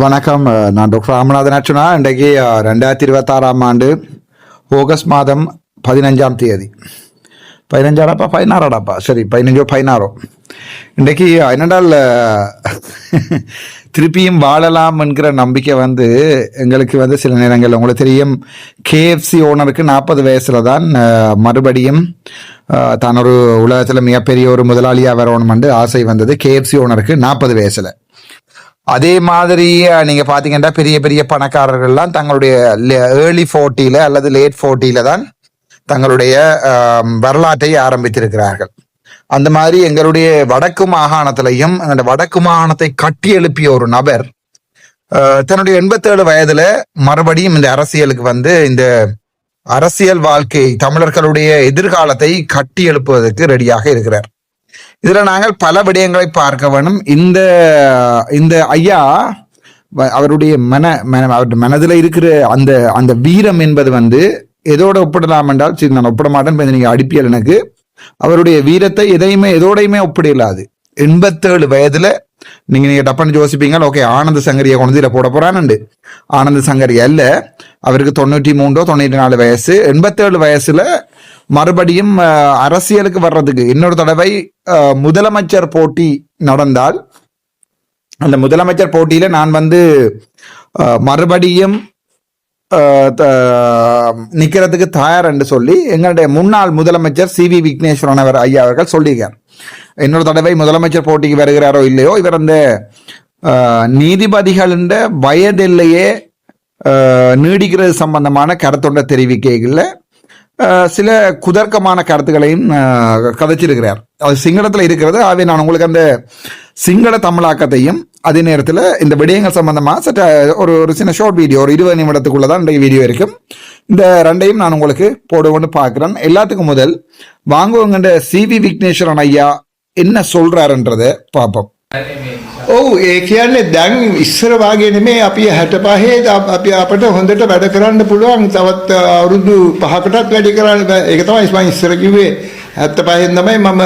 வணக்கம். நான் டாக்டர் ராமநாதன் அர்ச்சுனா. இன்றைக்கு 2026ஆம் ஆண்டு ஆகஸ்ட் மாதம் 15ஆம் தேதி. 15ஆடாப்பா 16ஆடாப்பா சரி 15 இன்றைக்கு என்னென்றால் திருப்பியும் வாழலாம் என்கிற நம்பிக்கை எங்களுக்கு சில நேரங்கள் உங்களுக்கு தெரியும். கேஎஃப்சி ஓனருக்கு 40 வயசுல தான் மறுபடியும் தான் ஒரு உலகத்தில் மிகப்பெரிய ஒரு முதலாளியாக வரணும்னு ஆசை வந்தது. கேஎஃப்சி ஓனருக்கு 40 வயசுல. அதே மாதிரி நீங்க பாத்தீங்கன்னா பெரிய பெரிய பணக்காரர்கள்லாம் தங்களுடைய ஏர்லி 40 அல்லது லேட் 40 தான் தங்களுடைய வரலாற்றை ஆரம்பித்திருக்கிறார்கள். அந்த மாதிரி எங்களுடைய வடக்கு மாகாணத்திலையும் அந்த வடக்கு மாகாணத்தை கட்டி எழுப்பிய ஒரு நபர் தன்னுடைய 87 வயதுல மறுபடியும் இந்த அரசியலுக்கு இந்த அரசியல் வாழ்க்கை தமிழர்களுடைய எதிர்காலத்தை கட்டி எழுப்புவதற்கு ரெடியாக இருக்கிறார். இதுல நாங்கள் பல விடயங்களை பார்க்க வேணும். இந்த இந்த ஐயா அவருடைய அவருடைய மனதில் இருக்கிற அந்த அந்த வீரம் என்பது எதோட ஒப்பிடலாம் என்றால், சரி நான் ஒப்பிட மாட்டேன், நீங்க அடிப்பியல் எனக்கு அவருடைய வீரத்தை எதோடையுமே ஒப்பிடலாது. 87 வயதுல நீங்க டப்பன்னு யோசிப்பீங்க, ஓகே ஆனந்த சங்கரியை கொண்டு இதை போட போறான்னு. ஆனந்த சங்கரி அல்ல, அவருக்கு 93 94 வயசு. 87 வயசுல மறுபடியும் அரசியலுக்கு வர்றதுக்கு இன்னொரு தடவை முதலமைச்சர் போட்டி நடந்தால் அந்த முதலமைச்சர் போட்டியில நான் மறுபடியும் நிக்கிறதுக்கு தயார் என்று சொல்லி எங்களுடைய முன்னாள் முதலமைச்சர் CV விக்னேஸ்வரன் ஐயா அவர்கள் சொல்லியிருக்கார். இன்னொரு தடவை முதலமைச்சர் போட்டிக்கு வருகிறாரோ இல்லையோ, இவர் அந்த நீதிபதிகளின் வயதிலேயே நீடிக்கிறது சம்பந்தமான கருத்தொண்ட தெரிவிக்கைகள்ல சில குதர்க்கமான கருத்துக்களையும் கதைச்சிருக்கிறார். அது சிங்களத்தில் இருக்கிறது. ஆகவே நான் உங்களுக்கு அந்த சிங்கள தமிழாக்கத்தையும் அதே நேரத்தில் இந்த விடயங்கள் சம்பந்தமாக சற்ற ஒரு சின்ன ஷார்ட் வீடியோ, ஒரு 20 நிமிடத்துக்குள்ளதான் இன்றைய வீடியோ இருக்கும். இந்த ரெண்டையும் நான் உங்களுக்கு போடுவோன்னு பார்க்குறேன். எல்லாத்துக்கும் முதல் வாங்குவங்க CV விக்னேஸ்வரன் ஐயா என்ன சொல்றாருன்றதை பார்ப்போம். ඔව් ඒ කියන්නේ දැන් ඉස්සර වාගේ නෙමෙයි. අපි 65 අපි අපිට හොඳට වැඩ කරන්න පුළුවන්. තවත් අවුරුදු 5කටත් වැඩි කරන්න. ඒක තමයි මම ඉස්සර කිව්වේ. 75 තමයි මම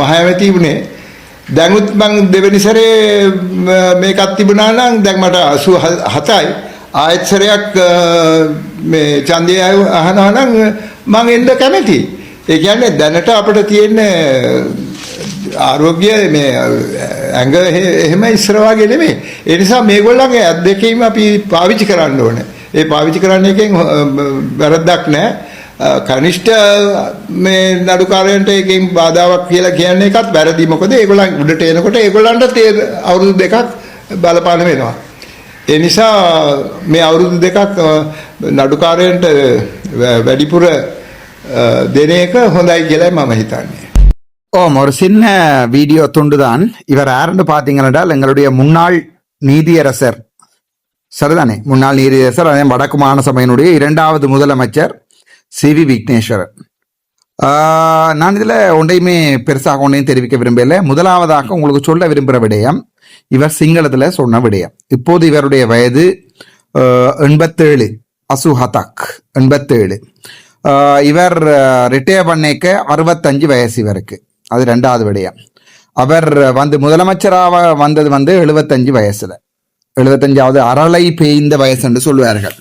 මහයමැති වුණේ. දැනුත් මම දෙවෙනි සැරේ මේකත් තිබුණා නම් දැන් මට 87යි. ආයෙත් සැරයක් මේ ඡන්දය අහනවා නම් මම එන්න කැමතියි. ඒ කියන්නේ දැනට අපිට තියෙන ආරෝග්‍ය මේ ඇඟ එහෙම ඉස්සර වගේ නෙමෙයි. ඒ නිසා මේගොල්ලන්ගේ ඇස් දෙකේම අපි පාවිච්චි කරන්න ඕනේ. ඒ පාවිච්චි කරන්න එකෙන් වැරද්දක් නැහැ. කනිෂ්ඨ මේ නඩුකාරයන්ට එකෙන් බාධාවක් කියලා කියන්නේ එකත් වැරදි. මොකද ඒගොල්ලන් උඩට එනකොට ඒගොල්ලන්ට අවුරුදු 2ක් බලපාන වෙනවා. ඒ නිසා මේ අවුරුදු 2ක් නඩුකාරයන්ට වැඩිපුර දෙන එක හොඳයි කියලා මම හිතන්නේ. ஒரு சின்ன வீடியோ துண்டு தான். இவர் யாருன்னு பாத்தீங்கன்னா எங்களுடைய முன்னாள் நீதியரசர், சரிதானே, முன்னாள் நீதியரசர், அதே வடக்கு மாகாண சபையினுடைய 2வது முதலமைச்சர் CV விக்னேஸ்வரன். நான் இதுல ஒன்றையுமே பெருசாக ஒன்றையும் தெரிவிக்க விரும்பல. முதலாவதாக உங்களுக்கு சொல்ல விரும்புகிற விடயம், இவர் சிங்களத்துல சொன்ன விடயம். இப்போது இவருடைய வயது 87, அசுஹதக் 87. இவர் ரிட்டையர் பண்ணிக்க 65 வயசு இவருக்கு. அது 2வது விடயம். அவர் முதலமைச்சராக வந்தது 75 வயசுல. 75வது அரளை பெய்ந்த வயசு என்று சொல்லுவார்கள்.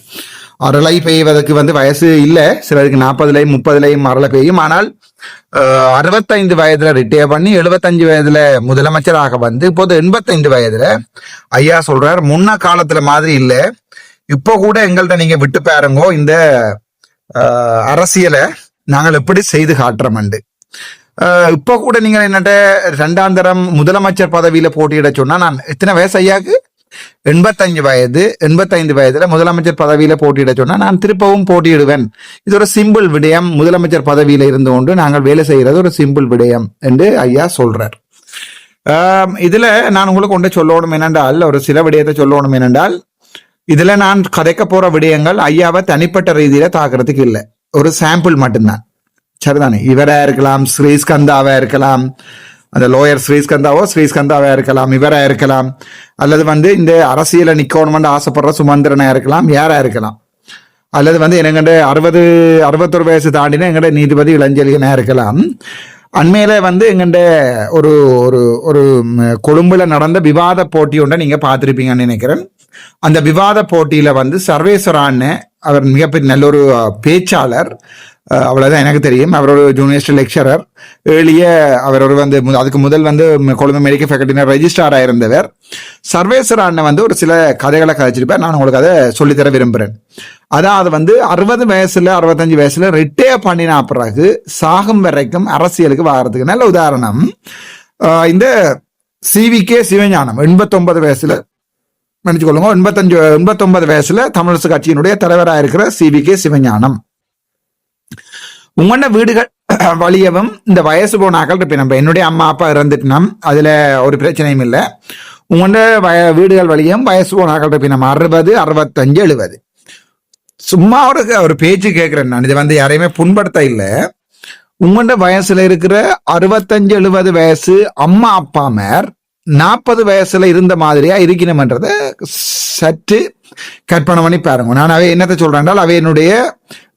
அரளை பெய்வதற்கு வயசு இல்லை, சிலருக்கு 40லையும் 30லையும் அரளை பெய்யும். ஆனால் 65 வயதுல ரிட்டையர் பண்ணி 75 வயதுல முதலமைச்சராக இப்போது 85 வயதுல ஐயா சொல்றார், முன்ன காலத்துல மாதிரி இல்லை, இப்போ கூட எங்கள்கிட்ட நீங்க விட்டு பாருங்கோ இந்த அரசியலை நாங்கள் எப்படி செய்து காட்டுறோம். இப்ப கூட நீங்க என்னட்ட 2ஆம் தரம் முதலமைச்சர் பதவியில போட்டியிட சொன்னா, நான் எத்தனை வயசு ஐயாக்கு 85 வயது, 85 வயதுல முதலமைச்சர் பதவியில போட்டியிட சொன்னா நான் திருப்பவும் போட்டியிடுவேன். இது ஒரு சிம்பிள் விடயம். முதலமைச்சர் பதவியில இருந்து கொண்டு நாங்கள் வேலை செய்யறது ஒரு சிம்பிள் விடயம் என்று ஐயா சொல்றார். இதுல நான் உங்களுக்கு ஒன்று சொல்லணும் என்னென்றால், ஒரு சில விடயத்தை சொல்லணும் என்னென்றால், இதுல நான் கதைக்க போற விடயங்கள் ஐயாவை தனிப்பட்ட ரீதியில தாக்குறதுக்கு இல்லை, ஒரு சாம்பிள் மட்டும்தான், சரிதானே. இவரா இருக்கலாம், ஸ்ரீஸ்கந்தாவா இருக்கலாம், அந்த லோயர் ஸ்ரீஸ்கந்தாவா இருக்கலாம், இவரா இருக்கலாம், அல்லது இந்த அரசியல நிக்கணும்னு ஆசைப்படுற சுமந்திரனா இருக்கலாம், யாரா இருக்கலாம், அல்லது என்னங்கண்ட 61 வயசு தாண்டின எங்கட நீதிபதி இளஞ்செழியனா இருக்கலாம். அண்மையில எங்கண்ட ஒரு ஒரு ஒரு கொழும்புல நடந்த விவாத போட்டி ஒன்றை நீங்க பார்த்திருப்பீங்கன்னு நினைக்கிறேன். அந்த விவாத போட்டியில வந்து சர்வேஸ்வரான்னு அவர் மிகப்பெரிய நல்ல ஒரு பேச்சாளர். அவ்வளவுதான் எனக்கு தெரியும். அவர் ஒரு யூனிவர்சிட்டி லெக்சரர். ஏழிய அவர் ஒரு வந்து அதுக்கு முதல் வந்து கொழும்பு மெடிக்கல் ஃபேக்கல்டினர் ரெஜிஸ்ட்ராராக இருந்தவர். சர்வேஸ்வரான்னு வந்து ஒரு சில கதைகளை கதைச்சிருப்பேன். நான் உங்களுக்கு அதை சொல்லித்தர விரும்புகிறேன். அதாவது வந்து 60 வயசுல 65 வயசுல ரிட்டையர் பண்ணினா பிறகு சாகும் வரைக்கும் அரசியலுக்கு வாரத்துக்கு நல்ல உதாரணம் இந்த CVK சிவஞானம். 89 வயசுல நினைச்சுக்கொள்ளுங்க, 89 வயசுல தமிழரசு கட்சியினுடைய தலைவராக இருக்கிற CVK சிவஞானம். உங்களோட வீடுகள் வழியவும் இந்த வயசு போனாக்கள் இருப்பேன். நம்ம என்னுடைய அம்மா அப்பா இறந்துட்டுனோம், அதுல ஒரு பிரச்சனையும் இல்லை. உங்களோட வீடுகள் வழியும் வயசு போனாக்கள் இருப்பேன். 60, 65, 70. சும்மா ஒரு பேச்சு கேட்கிறேன் நான். இது வந்து யாரையுமே புண்படுத்த இல்லை. உங்களோட வயசுல இருக்கிற 65, 70 வயசு அம்மா அப்பா மேர் 40 வயசுல இருந்த மாதிரியா இருக்கணும்ன்றத சற்று கற்பனை பண்ணி பாருங்க. நான் அவை என்னத்தை சொல்றேன், அவையினுடைய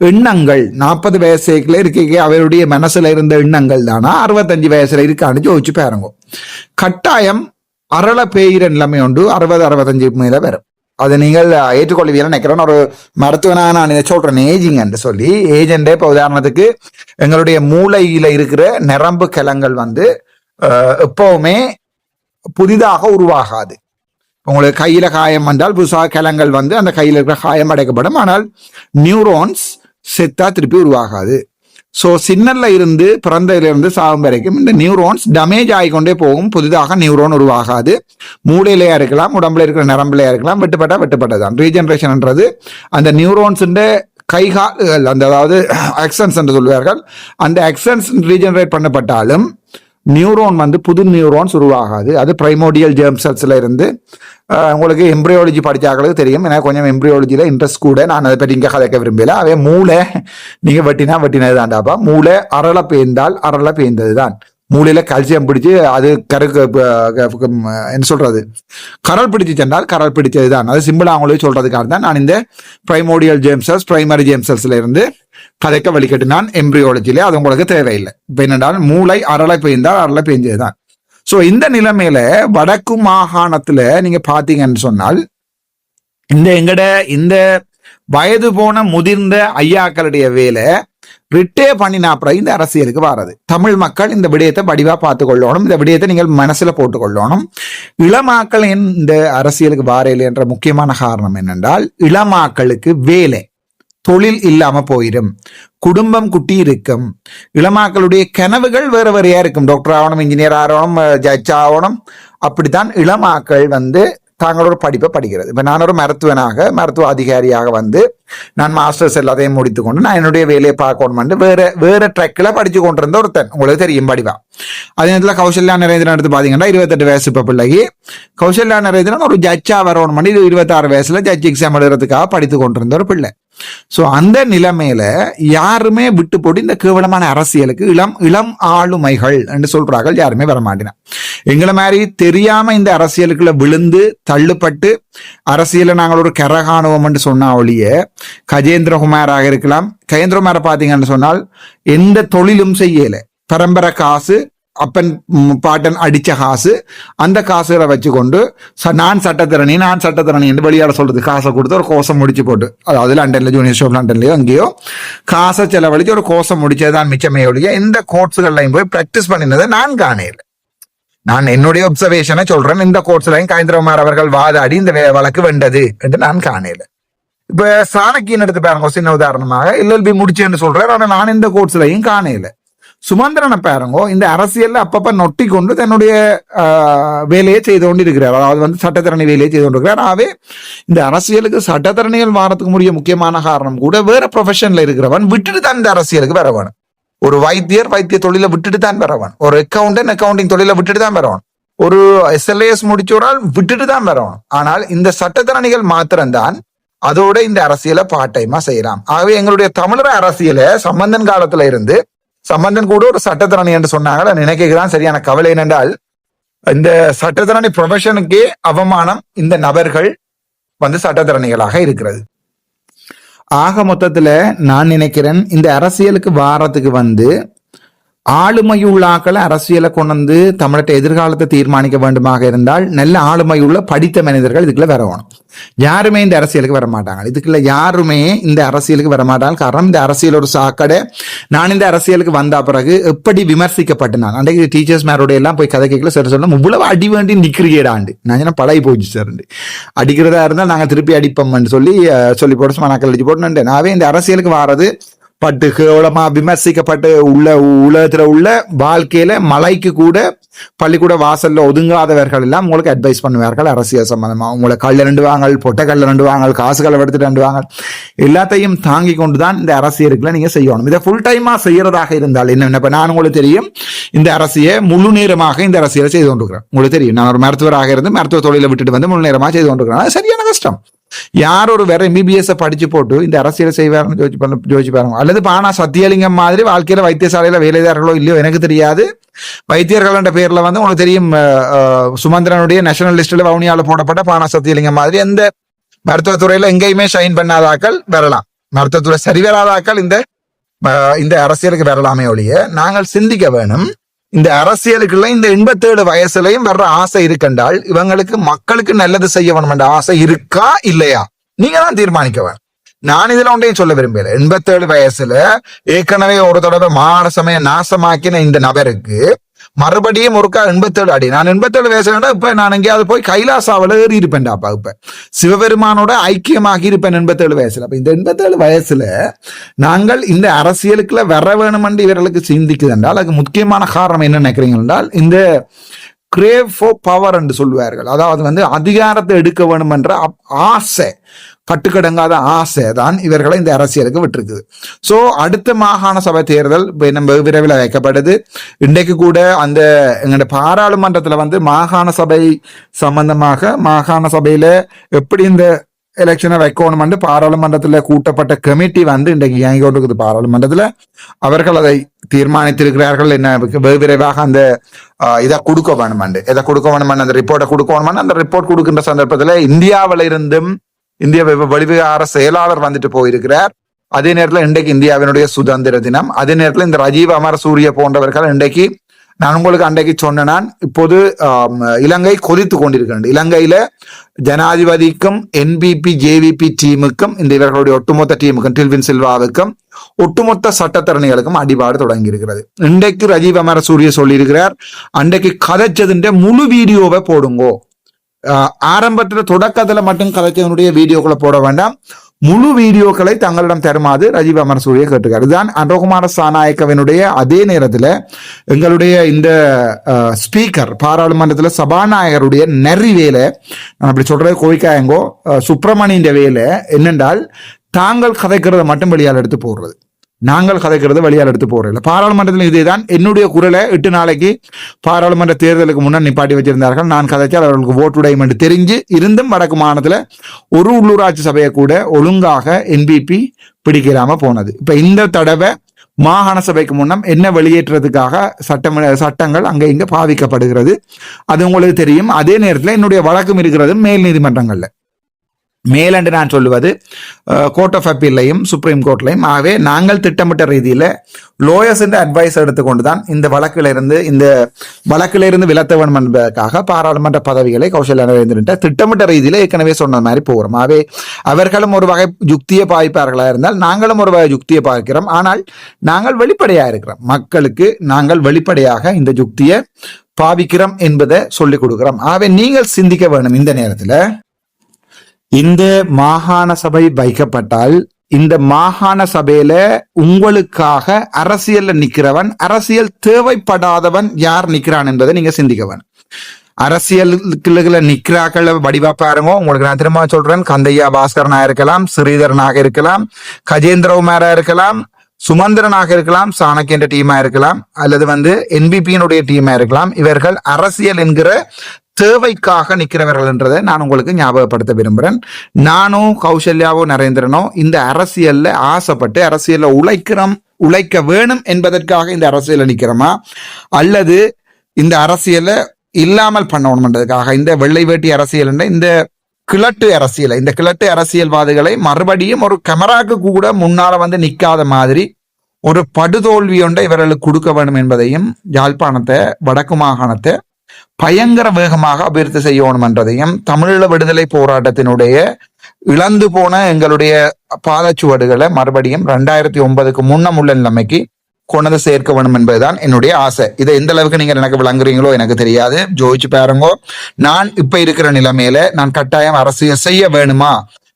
எண்ணங்கள் 40 வயசுல இருக்க அவருடைய மனசுல இருந்த எண்ணங்கள் தானா 65 வயசுல இருக்கான்னு யோசிச்சு பாருங்க. கட்டாயம் அரள பெய்கிற நிலைமை உண்டு 60, 65 மேல வரும். அதை நீங்கள் ஏற்றுக்கொள்வீங்கன்னு நினைக்கிறேன். ஒரு மருத்துவனாக நான் இதை சொல்றேன் ஏஜிங் என்று சொல்லி. ஏஜெண்டே இப்போ உதாரணத்துக்கு எங்களுடைய மூளையில இருக்கிற நரம்பு கிளங்கள் வந்து எப்பவுமே புதிதாக உருவாகாது. உங்களுக்கு கையில காயம் வந்தால் புதுசாக கிளங்கள் வந்து அந்த கையில் இருக்கிற காயம் அடைக்கப்படும். ஆனால் நியூரோன்ஸ் செத்தா திருப்பி உருவாகாது. ஸோ சின்னல்ல இருந்து பிறந்ததிலிருந்து சாகும் வரைக்கும் இந்த நியூரோன்ஸ் டேமேஜ் ஆகிக்கொண்டே போகும். புதிதாக நியூரோன் உருவாகாது. மூளையிலேயா இருக்கலாம், உடம்புல இருக்கிற நரம்புலையா இருக்கலாம். வெட்டுப்பட்டதான் ரீஜெனரேஷன்ன்றது. அந்த நியூரோன்ஸ் கைகால் அந்த அதாவது ஆக்சன்ஸ் என்று சொல்வார்கள். அந்த ஆக்சன்ஸ் ரீஜெனரேட் பண்ணப்பட்டாலும் நியூரோன் வந்து புது நியூரோன்ஸ் உருவாகாது. அது பிரைமோடியல் ஜெர்ம் செல்ஸ்ல இருந்து உங்களுக்கு எம்ப்ரியாலஜி படிச்சாக்களுக்கு தெரியும். எனக்கு கொஞ்சம் எம்ப்ரியாலஜியில இன்ட்ரெஸ்ட் கூட. நான் அதை பற்றி இங்கே கதைக்க விரும்பல. அவே மூளை நீங்க வெட்டினது தான்டாப்பா. மூளை அரளை பேய்ந்தால் அரளை பேய்ந்தது தான். மூளையில கல்சியம் பிடிச்சு அது என்ன சொல்றது கரல் பிடிச்சு சென்றால் கரல் பிடிச்சது தான். அது சிம்பிளா அவங்களுக்கு சொல்றதுக்காக தான் நான் இந்த primordial germ cells primary germ செல்ஸ்ல இருந்து கதைக்க வழிகட்டு. நான் எம்ப்ரியாலஜியில அது உங்களுக்கு தேவையில்லை. இப்ப என்னென்றால் மூளை அரளை பெய்ந்தால் அரளை பெய்ஞ்சதுதான். சோ இந்த நிலைமையில வடக்கு மாகாணத்துல நீங்க பாத்தீங்கன்னு சொன்னால் இந்த வயது போன முதிர்ந்த ஐயாக்களுடைய வேலை ரிட்டையர் பண்ணினா அப்புறம் இந்த அரசியலுக்கு வர்றது. தமிழ் மக்கள் இந்த விடயத்தை வடிவா பார்த்து கொள்ளணும். இந்த விடயத்தை நீங்கள் மனசுல போட்டுக் கொள்ளணும். இளமாக்கள் இந்த அரசியலுக்கு வாரையில் என்ற முக்கியமான காரணம் என்னென்றால் இளமாக்களுக்கு வேலை தொழில் இல்லாம போயிடும். குடும்பம் குட்டி இருக்கும். இளமாக்களுடைய கனவுகள் வேற வேறையா இருக்கும். டாக்டர் ஆகணும், இன்ஜினியர் ஆகணும், ஜட்ஜ் ஆகணும். அப்படித்தான் இளமாக்கள் வந்து தாங்களோட படிப்பை படிக்கிறது. இப்ப நான் ஒரு மருத்துவ அதிகாரியாக வந்து நான் மாஸ்டர்ஸ் எல்லாத்தையும் முடித்துக்கொண்டு நான் என்னுடைய வேலையை பார்க்கணும் வேற ட்ரெக்ல படிச்சு கொண்டிருந்த ஒருத்தன். உங்களுக்கு தெரியும் படிவா. அதே நேரத்தில் கௌசல்யா நரேந்திரன் எடுத்து பாத்தீங்கன்னா 28 வயசு இப்ப பிள்ளைக்கு. கௌசல்யா நரேந்திரன் ஒரு ஜட்ஜா வரணும் 26 வயசுல ஜட்ஜ் எக்ஸாம் எழுதுறதுக்காக படித்து கொண்டிருந்த ஒரு பிள்ளை. சோ அந்த நிலைமையில யாருமே விட்டு போட்டு இந்த கேவலமான அரசியலுக்கு இளம் ஆளுமைகள் என்று சொல்றார்கள் யாருமே வரமாட்டினா. எங்களை மாதிரி தெரியாம இந்த அரசியலுக்குள்ள விழுந்து தள்ளுப்பட்டு அரசியல நாங்கள் ஒரு கரகாணுவோம் என்று சொன்னா ஒழிய கஜேந்திரகுமாராக இருக்கலாம். கஜேந்திரகுமாரை பாத்தீங்கன்னு சொன்னால் எந்த தொழிலும் செய்யல. பரம்பரை காசு அப்பன் பாட்டன் அடிச்ச காசு, அந்த காசுகளை வச்சுக்கொண்டு நான் சட்டத்திறனி என்று வெளியாட சொல்றது. காசை கொடுத்து ஒரு கோசம் முடிச்சு போட்டு, அதாவது லண்டன்ல யூனிவர்சிட்டி லண்டன்லயோ அங்கேயோ காசை செலவழிச்சு ஒரு கோசம் முடிச்சதுதான் மிச்சமே ஒழிய எந்த கோர்ட்ஸுகள்லையும் போய் பிராக்டிஸ் பண்ணினதை நான் காணல. நான் என்னுடைய ஒப்சர்வேஷனை சொல்றேன். இந்த கோர்ட்ஸ்லையும் கஜேந்திரகுமார் அவர்கள் வாதாடி இந்த வழக்கு வெண்டது என்று நான் காணல. இப்ப சாணக்கியன் எடுத்து பாருங்க சின்ன உதாரணமாக. LLB முடிச்சேன்னு சொல்றேன். ஆனா நான் இந்த கோர்ட்ஸ்லையும் காணல. சுமந்திரனை பாருங்க இந்த அரசியல்ல அப்பப்ப நொட்டி கொண்டு தன்னுடைய வேலையை செய்து கொண்டு இருக்கிறார். அதாவது வந்து சட்டத்தரணி வேலையை செய்து கொண்டு இருக்கிறார். ஆகவே இந்த அரசியலுக்கு சட்டத்தரணிகள் வாரத்துக்கு முடிய முக்கியமான காரணம் கூட வேற ப்ரொஃபஷன்ல இருக்கிறவன் விட்டுட்டு தான் இந்த அரசியலுக்கு வரவன். ஒரு வைத்திய தொழிலை விட்டுட்டு தான் வரவன். ஒரு அக்கௌண்டிங் தொழிலை விட்டுட்டு தான் வரவன். ஒரு SLAS முடிச்சோடால் விட்டுட்டு தான் வரவன். ஆனால் இந்த சட்டத்தரணிகள் மாத்திரம்தான் அதோட இந்த அரசியலை பார்ட் டைமா செய்யலாம். ஆகவே எங்களுடைய தமிழர் அரசியலை சம்பந்தன் காலத்துல இருந்து சம்பந்தன் கூட ஒரு சட்டத்தரணி என்று சொன்னாங்க. நினைக்கிறதான் சரியான கவலை என்னென்றால் இந்த சட்டத்தரணி ப்ரொஃபஷனுக்கே அவமானம் இந்த நபர்கள் வந்து சட்டத்தரணிகளாக இருக்கிறது. ஆக மொத்தத்துல நான் நினைக்கிறேன் இந்த அரசியலுக்கு வாரத்துக்கு வந்து ஆளுமையுள்ளாக்களை அரசியலை கொண்டு வந்து தமிழக எதிர்காலத்தை தீர்மானிக்க வேண்டுமாக இருந்தால் நல்ல ஆளுமையுள்ள படித்த மனிதர்கள் இதுக்குள்ள வரணும். யாருமே இந்த அரசியலுக்கு வர மாட்டாங்க. இதுக்குள்ள யாருமே இந்த அரசியலுக்கு வர மாட்டாங்க. காரணம் இந்த அரசியல் ஒரு சாக்கடை. நான் இந்த அரசியலுக்கு வந்த பிறகு எப்படி விமர்சிக்கப்பட்டேன். அன்றைக்கு டீச்சர்ஸ் மேரோட எல்லாம் போய் கதை கேட்கல சார் சொன்னா இவ்வளவு அடி வேண்டி நிக்கிறீடாண்டு. நான் என்ன பழகி போச்சு சார், அடிக்கிறதா இருந்தால் நாங்கள் திருப்பி அடிப்போம்னு சொல்லி போட்டு மணக்கள் அடிச்சு போட்டு நாவே இந்த அரசியலுக்கு வாரது பட்டு கேவலமா விமர்சிக்கப்பட்டு உலகத்துல உள்ள வாழ்க்கையில மலைக்கு கூட பள்ளிக்கூட வாசல்ல ஒதுங்காதவர்கள் எல்லாம் உங்களுக்கு அட்வைஸ் பண்ணுவார்கள் அரசியல் சம்பந்தமா. உங்களை கல்ல ரெண்டு வாங்க, பொட்டை கல்ல ரெண்டு வாங்க, காசுகளை எடுத்துட்டு ரெண்டு வாங்க, எல்லாத்தையும் தாங்கி கொண்டுதான் இந்த அரசியலுக்குள்ள நீங்க செய்யணும். இதை ஃபுல் டைமா செய்யறதாக இருந்தால் என்ன, நான் உங்களுக்கு தெரியும் இந்த அரசியை முழு நேரமாக இந்த அரசியலை செய்து கொண்டிருக்கிறேன். உங்களுக்கு தெரியும் நான் ஒரு மருத்துவராக இருந்து மருத்துவ தொழிலை விட்டுட்டு வந்து முழு நேரமாக செய்து கொண்டிருக்கிறேன். அது சரியான கஷ்டம். யார் ஒரு வேற MBBS படிச்சு போட்டு இந்த அரசியலை செய்வார்னு யோசிச்சு பாருங்க. அல்லது பானா சத்தியலிங்கம் மாதிரி வாழ்க்கையில வைத்தியசாலையில வேலைதார்களோ இல்லையோ எனக்கு தெரியாது, வைத்தியர்கள் என்ற பேர்ல வந்து உங்களுக்கு தெரியும் சுமந்திரனுடைய நேஷனல் லிஸ்ட்ல வவுனியால போடப்பட்ட பானா சத்தியலிங்கம் மாதிரி எந்த மருத்துவத்துறையில எங்கேயுமே ஷைன் பண்ணாதாக்கள் வரலாம், மருத்துவத்துறை சரி வராதாக்கள் இந்த அரசியலுக்கு வரலாமே ஒழிய நாங்கள் சிந்திக்க வேணும். இந்த அரசியலுக்குள்ள இந்த 87 வயசுலயும் வர்ற ஆசை இருக்கண்டால் இவங்களுக்கு மக்களுக்கு நல்லது செய்ய வேணும் என்ற ஆசை இருக்கா இல்லையா நீங்க தான் தீர்மானிக்க வேணும். நான் இதுல ஒன்றையும் சொல்ல விரும்பல. 87 வயசுல ஏற்கனவே ஒரு தடவை மாகாண சபையை நாசமாக்கின இந்த நபருக்கு மறுபடியும் ஒருக்கா 87 அடி. நான் 87 வயசுல இப்ப நான் எங்கேயாவது போய் கைலாசாவில ஏறி இருப்பேன்டாப்பா. இப்ப சிவபெருமானோட ஐக்கியமாகி இருப்பேன் 87 வயசுல. அப்ப இந்த 87 வயசுல நாங்கள் இந்த அரசியலுக்குள்ள வர வேணும் என்று இவர்களுக்கு சிந்திக்குது என்றால் அதுக்கு முக்கியமான காரணம் என்ன நினைக்கிறீங்க என்றால் இந்த கிரேவ் ஃபார் பவர் என்று சொல்லுவார்கள். அதாவது வந்து அதிகாரத்தை எடுக்க வேணும் என்ற ஆசை, கட்டுக்கடங்காத ஆசை தான் இவர்களை இந்த அரசியலுக்கு விட்டுருக்குது. சோ அடுத்த மாகாண சபை தேர்தல் நம்ம விரைவில் வைக்கப்படுது. இன்றைக்கு கூட அந்த எங்களோட பாராளுமன்றத்துல வந்து மாகாண சபை சம்பந்தமாக மாகாண சபையில எப்படி இந்த எலெக்ஷனை வைக்கணும் பாராளுமன்றத்துல கூட்டப்பட்ட கமிட்டி வந்து இன்றைக்கு இயங்கி கொண்டிருக்குது. பாராளுமன்றத்துல அவர்கள் அதை தீர்மானித்திருக்கிறார்கள். என்ன விரைவாக அந்த இதை கொடுக்க வேணும், அந்த ரிப்போர்ட்டை கொடுக்க வேணும். அந்த ரிப்போர்ட் கொடுக்கின்ற சந்தர்ப்பத்துல இந்தியாவில இருந்தும் இந்திய வெளிவிவகார செயலாளர் வந்துட்டு போயிருக்கிறார். அதே நேரத்தில் இன்றைக்கு இந்தியாவினுடைய சுதந்திர தினம். அதே நேரத்தில் இந்த ராஜீவ் அமரசூரிய போன்றவர்கள் இன்றைக்கு நான் உங்களுக்கு அன்றைக்கு சொன்னேன், இப்போது இலங்கை கொதித்து கொண்டிருக்கின்றது. இலங்கையில ஜனாதிபதிக்கும் NPP JVP டீமுக்கும் இந்த இவர்களுடைய ஒட்டுமொத்த டீமுக்கும் டில்வின் சில்வாவுக்கும் ஒட்டுமொத்த சட்டத்தரணிகளுக்கும் அடிபாடு தொடங்கி இருக்கிறது. இன்றைக்கு ராஜீவ் அமரசூரிய சொல்லியிருக்கிறார், அன்றைக்கு கதைச்சதுன்ற முழு வீடியோவை போடுங்கோ, ஆரம்பத்துல தொடக்கத்துல மட்டும் கதைச்சதனுடைய வீடியோக்களை போட வேண்டாம், முழு வீடியோக்களை தங்களிடம் தருமாறு ராஜீவ் அமரசூரிய கேட்டுக்காரு. இதுதான் அனுரகுமார சாநாயக்கவினுடைய. அதே நேரத்துல எங்களுடைய இந்த ஸ்பீக்கர் பாராளுமன்றத்துல சபாநாயகருடைய நெறி வேலை, நான் அப்படி சொல்றது கோவிக்காயங்கோ சுப்பிரமணியன் வேலை என்னென்றால் தாங்கள் கதைக்கிறத மட்டும் வெளியால் எடுத்து போடுறது, நாங்கள் கதைக்கிறது வெளியால் எடுத்து போறதில்லை. பாராளுமன்றத்தில் இதேதான். என்னுடைய குரலை 8 நாளைக்கு பாராளுமன்ற தேர்தலுக்கு முன்னர் நிப்பாட்டி வச்சிருந்தார்கள். நான் கதைச்சால் அவர்களுக்கு ஓட்டுடையும் என்று தெரிஞ்சு இருந்தும் வடக்கு மாநிலத்தில் ஒரு உள்ளூராட்சி சபையை கூட ஒழுங்காக NPP பிடிக்கலாம போனது. இப்ப இந்த தடவை மாகாண சபைக்கு முன்னம் என்ன வெளியேற்றதுக்காக சட்டங்கள் அங்க இங்க பாவிக்கப்படுகிறது, அது உங்களுக்கு தெரியும். அதே நேரத்தில் என்னுடைய வழக்கம் இருக்கிறது மேல் நீதிமன்றங்கள்ல. மேலண்டு நான் சொல்லுவது கோர்ட் ஆஃப் அப்பீல்லையும் சுப்ரீம் கோர்ட்லையும். ஆகவே நாங்கள் திட்டமிட்ட ரீதியில லோயர்ஸ் அட்வைஸ் எடுத்துக்கொண்டுதான் இந்த வழக்கிலிருந்து விலத்த வேண்டும் என்பதற்காக பாராளுமன்ற பதவிகளை கௌசல்யா நரேந்திரன் திட்டமிட்ட ரீதியில ஏற்கனவே சொன்ன மாதிரி போகிறோம். ஆகவே அவர்களும் ஒரு வகை யுக்தியை பாய்ப்பார்களா இருந்தால் நாங்களும் ஒரு வகை யுக்தியை பார்க்கிறோம். ஆனால் நாங்கள் வெளிப்படையா இருக்கிறோம், மக்களுக்கு நாங்கள் வெளிப்படையாக இந்த யுக்தியை பாவிக்கிறோம் என்பதை சொல்லிக் கொடுக்கிறோம். ஆகவே நீங்கள் சிந்திக்க வேண்டும், இந்த நேரத்துல இந்த மாகாண சபை வைக்கப்பட்டால் இந்த மாகாண சபையில உங்களுக்காக அரசியல்ல நிக்கிறவன், அரசியல் தேவைப்படாதவன் யார் நிக்கிறான் என்பதை நீங்க சிந்திக்க வேணும். அரசியலுக்குள்ள நிக்கிறாக்கள் வடிவா பாருங்க. உங்களுக்கு நான் திரும்ப சொல்றேன், கந்தையா பாஸ்கரனா இருக்கலாம், ஸ்ரீதரனாக இருக்கலாம், கஜேந்திரகுமாரா இருக்கலாம், சுமந்திரனாக இருக்கலாம், சாணக்கியன்ற டீமா இருக்கலாம், அல்லது வந்து NPP-யினுடைய டீமா இருக்கலாம். இவர்கள் அரசியல் என்கிற தேவைக்காக நிற்கிறவர்கள் என்றதை நான் உங்களுக்கு ஞாபகப்படுத்த விரும்புகிறேன். நானும் கௌசல்யாவோ நரேந்திரனோ இந்த அரசியல்ல ஆசைப்பட்டு அரசியல்ல உழைக்க வேணும் என்பதற்காக இந்த அரசியல நிற்கிறோமா, அல்லது இந்த அரசியலை இல்லாமல் பண்ணணும்ன்றதுக்காக இந்த வெள்ளை வேட்டி அரசியல் என்ற இந்த கிழட்டு அரசியல்வாதிகளை மறுபடியும் ஒரு கேமராக்கு கூட முன்னால வந்து நிற்காத மாதிரி ஒரு படுதோல்வி ஒன்றை இவர்களுக்கு கொடுக்க வேண்டும் என்பதையும் யாழ்ப்பாணத்தை, வடக்கு மாகாணத்தை பயங்கர வேகமாக அபிவிருத்தி செய்யணும் என்றதையும், தமிழீழ விடுதலை போராட்டத்தினுடைய இழந்து போன எங்களுடைய பாதச்சுவடுகளை மறுபடியும் 2009க்கு முன்னம் உள்ள நிலைமைக்கு கொண்டு சேர்க்க வேணும் என்பதுதான் என்னுடைய ஆசை. இதை எந்த அளவுக்கு நீங்கள் எனக்கு விளங்குறீங்களோ எனக்கு தெரியாது, ஜோதிச்சு பாருங்கோ. நான் இப்ப இருக்கிற நிலைமையில நான் கட்டாயம் அரசியல் செய்ய வேணுமா,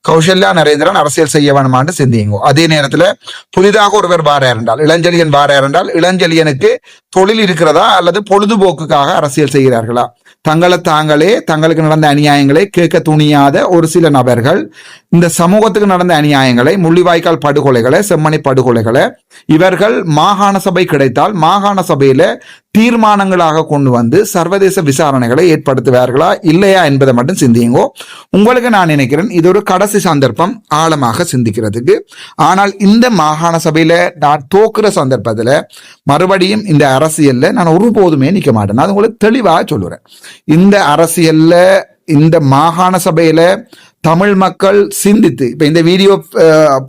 கௌசல்யா நரேந்திரன் அரசியல் செய்ய வேணுமான்னு சிந்தியுங்கோ. அதே நேரத்துல புதிதாக ஒருவர் வாரார் என்றால், இளஞ்செழியன் வாரார் என்றால், இளஞ்செழியனுக்கு தொழில் இருக்கிறதா அல்லது பொழுதுபோக்குக்காக அரசியல் செய்கிறார்களா? தங்களுக்கு நடந்த அநியாயங்களை கேட்க துணியாத ஒரு சில நபர்கள் இந்த சமூகத்துக்கு நடந்த அநியாயங்களை, முள்ளிவாய்க்கால் படுகொலைகளை, செம்மணி படுகொலைகளை இவர்கள் மாகாண சபை கிடைத்தால் மாகாண சபையில தீர்மானங்களாக கொண்டு வந்து சர்வதேச விசாரணைகளை ஏற்படுத்துவார்களா இல்லையா என்பதை மட்டும் சிந்தியுங்கோ. உங்களுக்கு நான் நினைக்கிறேன் இது ஒரு கடைசி சந்தர்ப்பம் ஆழமாக சிந்திக்கிறதுக்கு. ஆனால் இந்த மாகாண சபையில நான் தோக்குற சந்தர்ப்பத்துல மறுபடியும் இந்த அரசியல்ல நான் ஒருபோதுமே நிற்க மாட்டேன். அது உங்களுக்கு தெளிவாக சொல்லுறேன். இந்த அரசியல்ல, இந்த மாகாண சபையில தமிழ் மக்கள் சிந்தித்து, இப்ப இந்த வீடியோ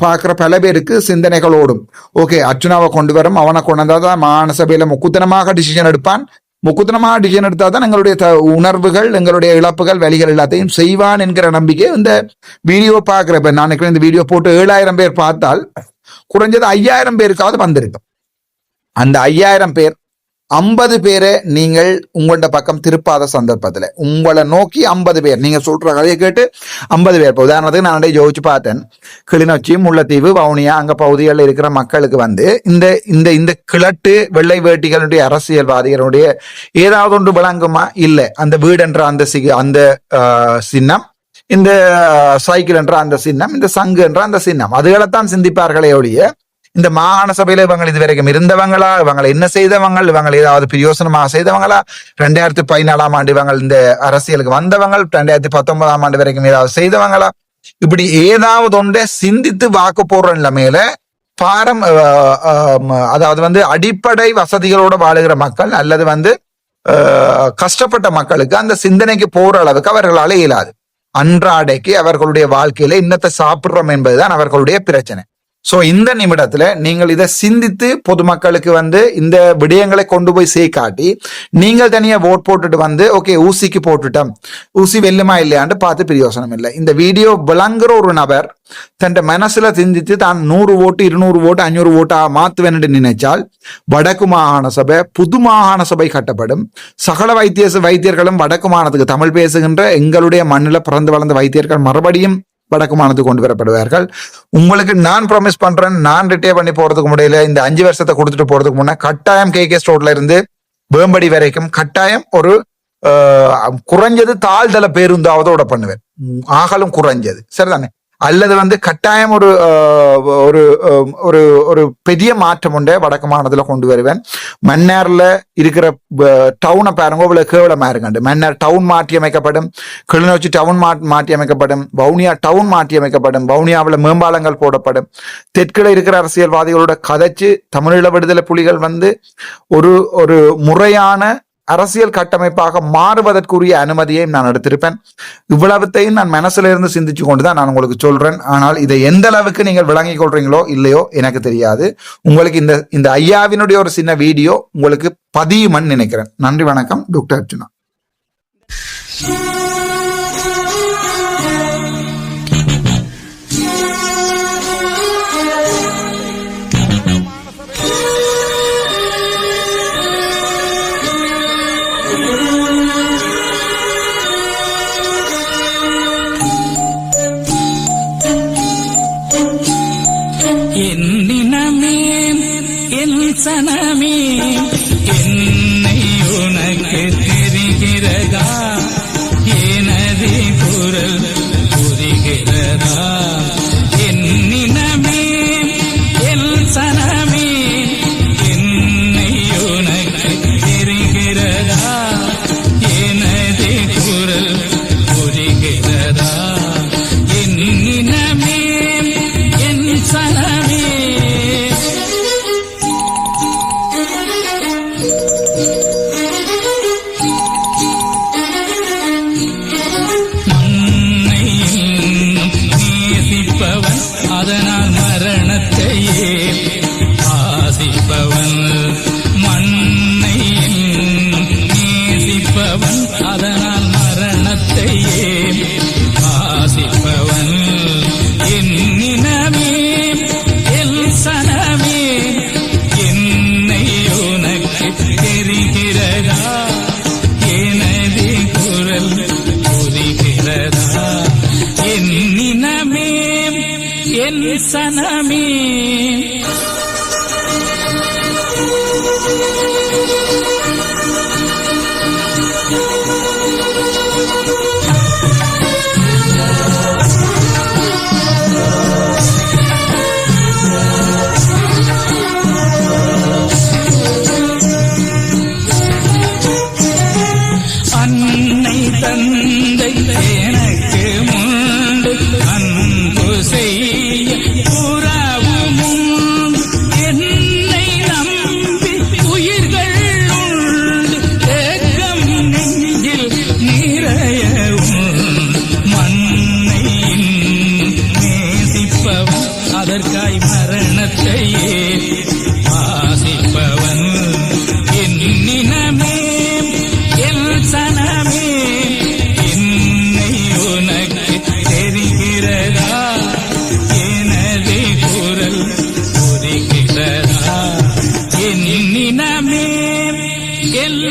பார்க்குற பல பேருக்கு சிந்தனைகள் ஓடும். ஓகே, அர்ச்சுனாவை கொண்டு வரும், அவனை கொண்டு வந்தாதான் மாகாண சபையில முக்குத்தனமாக டிசிஷன் எடுப்பான், முக்குத்தனமாக டிசிஷன் எடுத்தாதான் எங்களுடைய உணர்வுகள், எங்களுடைய இழப்புகள், வலிகள் எல்லாத்தையும் செய்வான் என்கிற நம்பிக்கை இந்த வீடியோ பார்க்குறப்ப நான் இந்த வீடியோ போட்டு 7000 பேர் பார்த்தால் குறைஞ்சது 5000 பேருக்காவது வந்திருக்கும். அந்த 5000 பேர் 50 பேரை நீங்கள் உங்களோட பக்கம் திருப்பாத சந்தர்ப்பத்தில் உங்களை நோக்கி 50 பேர் நீங்க சொல்ற கதையை கேட்டு 50 பேர், உதாரணத்துக்கு நான் யோசிச்சு பார்த்தேன், கிளிநொச்சி, முல்லைத்தீவு, வவுனியா அங்க பகுதிகளில் இருக்கிற மக்களுக்கு இந்த இந்த இந்த கிழட்டு வெள்ளை வேட்டிகளுடைய அரசியல்வாதிகளுடைய ஏதாவது ஒன்று விளங்குமா? இல்லை. அந்த வீடென்ற அந்த அந்த சின்னம், இந்த சைக்கிள் என்ற அந்த சின்னம், இந்த சங்கு என்ற அந்த சின்னம், அதுகளைத்தான் சிந்திப்பார்களே ஒழிய இந்த மாகாண சபையில இவங்க இதுவரைக்கும் இருந்தவங்களா, இவங்களை என்ன செய்தவங்க, இவங்க ஏதாவது பிரயோசனமாக செய்தவங்களா, 2014ஆம் ஆண்டு இவங்க இந்த அரசியலுக்கு வந்தவங்க, 2019ஆம் ஆண்டு வரைக்கும் ஏதாவது செய்தவங்களா, இப்படி ஏதாவது ஒன்றை சிந்தித்து வாக்கு போடுற நிலைமையில அதாவது அடிப்படை வசதிகளோட வாழுகிற மக்கள் அல்லது கஷ்டப்பட்ட மக்களுக்கு அந்த சிந்தனைக்கு போற அளவுக்கு அவர்களால இயலாது. அன்றாடைக்கு அவர்களுடைய வாழ்க்கையில இன்னத்தை சாப்பிடுறோம் என்பதுதான் அவர்களுடைய பிரச்சனை. சோ இந்த நிமிடத்துல நீங்கள் இதை சிந்தித்து பொதுமக்களுக்கு இந்த விடயங்களை கொண்டு போய் சேர்க்காட்டி, நீங்கள் தனியா ஓட் போட்டுட்டு ஓகே ஊசிக்கு போட்டுட்டோம், ஊசி வெல்லுமா இல்லையான்னு பார்த்து பிரயோசனம் இல்லை. இந்த வீடியோ விளங்குற ஒரு நபர் தன் மனசுல சிந்தித்து தான் 100 ஓட்டு 200 ஓட்டு 500 ஓட்டா மாத்துவேன் நினைச்சால் வடக்கு மாகாண சபை, புது மாகாண சபை கட்டப்படும். சகல வைத்தியர்களும் வடக்கு மாகாணத்துக்கு, தமிழ் பேசுகின்ற எங்களுடைய மண்ணில பிறந்து வளர்ந்த வைத்தியர்கள் மறுபடியும் வடக்கு மாநிலத்துக்கு கொண்டு வரப்படுவார்கள். உங்களுக்கு நான் ப்ராமிஸ் பண்றேன், நான் ரிட்டையர் பண்ணி போறதுக்கு முடியல, இந்த 5 வருஷத்தை கொடுத்துட்டு போறதுக்கு முன்னே கட்டாயம் KK ஸ்டோர்ல இருந்து வேம்படி வரைக்கும் கட்டாயம் ஒரு குறைஞ்சது தாழ்தள பேருந்தாவதோட பண்ணுவேன், ஆகலும் குறைஞ்சது, சரிதானே? அல்லது கட்டாயம் ஒரு ஒரு ஒரு ஒரு பெரிய மாற்றம் உண்டே வடக்கு மாநிலத்துல கொண்டு வருவேன். மன்னார்ல இருக்கிற டவுனை பாருங்க, இவ்வளவு கேவலமா இருக்காண்டு. மன்னார் டவுன் மாற்றி அமைக்கப்படும், கிளிநொச்சி டவுன் மாற்றி அமைக்கப்படும், வவுனியா டவுன் மாற்றி அமைக்கப்படும், வவுனியாவில் மேம்பாலங்கள் போடப்படும். தெற்கில இருக்கிற அரசியல்வாதிகளோட கதைச்சு தமிழீழ விடுதலை புலிகள் ஒரு ஒரு முறையான அரசியல் கட்டமைப்பாக மாறுவதற்குரிய அனுமதியை நான் எடுத்திருப்பேன். இவ்வளவுத்தையும் நான் மனசுல இருந்து சிந்திச்சு கொண்டுதான் நான் உங்களுக்கு சொல்றேன். ஆனால் இதை எந்த அளவுக்கு நீங்கள் விளங்கிக் கொள்றீங்களோ இல்லையோ எனக்கு தெரியாது. உங்களுக்கு இந்த ஐயாவினுடைய ஒரு சின்ன வீடியோ உங்களுக்கு பதியுமன்னு நினைக்கிறேன். நன்றி, வணக்கம். டாக்டர் அர்ச்சுனா. சனமே என்னை உனக்கு தெரிகிறதா?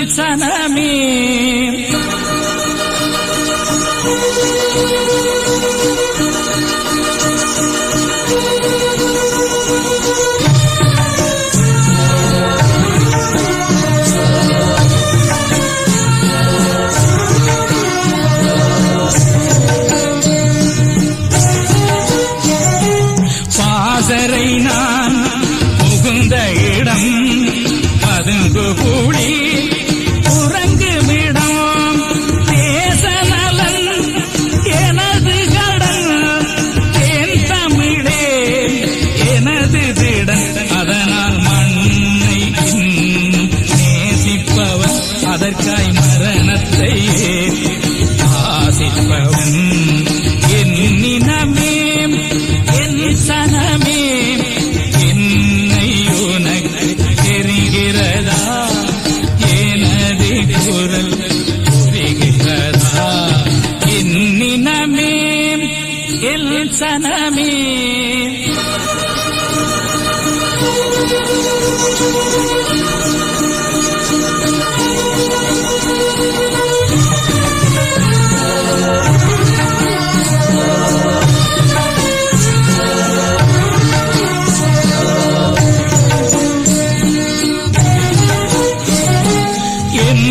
சனமே பாசறை நான் புகுந்த இடம் பதுங்கு கூடி உறங்குமிடம் தேசநலன் எனது கடன் என் தமிழே எனது திடன் அதனால் மண்ணை இன்னும் நேசிப்பவன் அதற்காய் மரணத்தை ஆசிப்பவன் என் நினமே என் சனமே என்னை உனக்கு தெரிகிறதா எனது குரல் புரிகிறதா என் நினமே என் சனமே என்